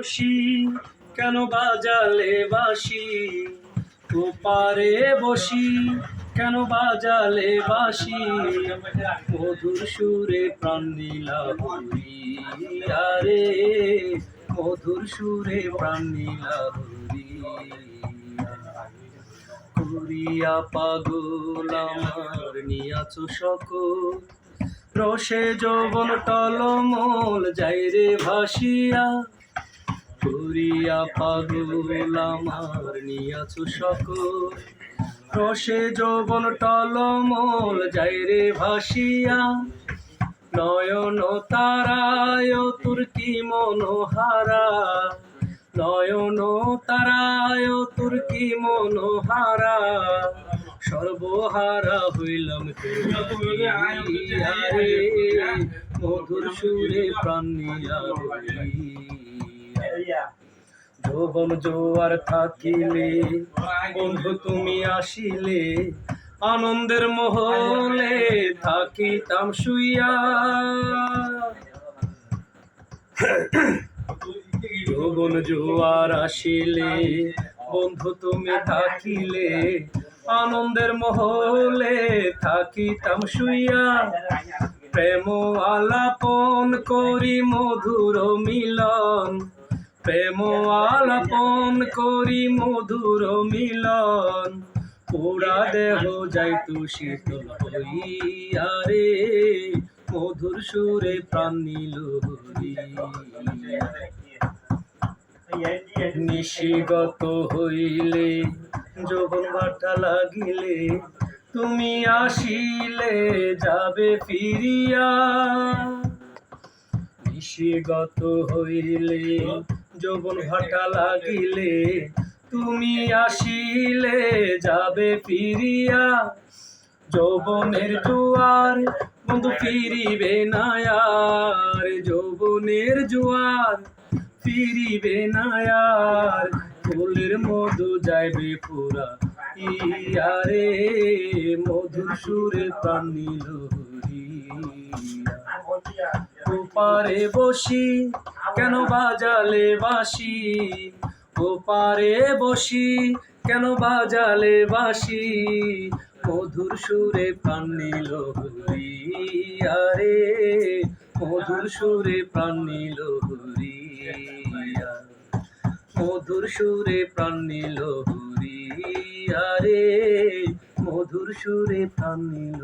বসি কেন বাজালে বাঁশি, ওপারে বসি কেন বাজালে বাঁশি, মধুর সুরে প্রাণ নীলা হরিয়া রে, মধুর সুরে প্রাণ নীলা হরিয়া। করিয়া পাগল আমার নিয়াছ সকল, রসে যৌবন টলমল যাই রে ভাসিয়া। করিয়া পাগল আমার নিয়াছ সকল, রসে যৌবন টলমল যাই রে ভাসিয়া। নয়ন তারায় তোর কি মনোহারা, নয়ন তারায় তোর কি মনোহারা, সর্বহারা হইলাম রে, মধুর সুরে প্রাণ নীলা হরিয়া। যৌবন জোয়ার থাকিলে বন্ধু তুমি আসিলে, আনন্দের মহলে থাকিতাম শুইয়া। যৌবন জোয়ার আসিলে বন্ধু তুমি থাকিলে, আনন্দের মহলে থাকিতাম শুইয়া। প্রেম আলাপন করি মধুর মিলন, প্রেম আলাপন করি মধুর মিলন, পোড়া দেহ যাইতু শীতল হইয়া রে, মধুর সুরে প্রাণ নীল হরিয়া। নিশিগত হইলে যৌবন ভাটা লাগিলে, তুমি আসিলে যাবে ফিরিয়া। নিশিগত হইলে যৌবন ভাটা লাগিলে, তুমি আসিলে যাবে ফিরিয়া। যৌবনের জোয়ার বন্ধু ফিরিবে না আর, যৌবনের জোয়ার ফিরিবে না আর, ফুলের মধু যাইবে পুরা ইয়া রে, মধুর সুরে প্রাণ নীল হরিয়া। ওপারে বসি কেন বাজালে বাঁশি, ওপারে বসি কেন বাজালে বাঁশি, মধুর সুরে প্রাণ নীল হরিয়া রে, মধুর সুরে প্রাণ নীল হরিয়া, মধুর সুরে প্রাণ নীল হরিয়া রে, মধুর সুরে প্রাণ নীল।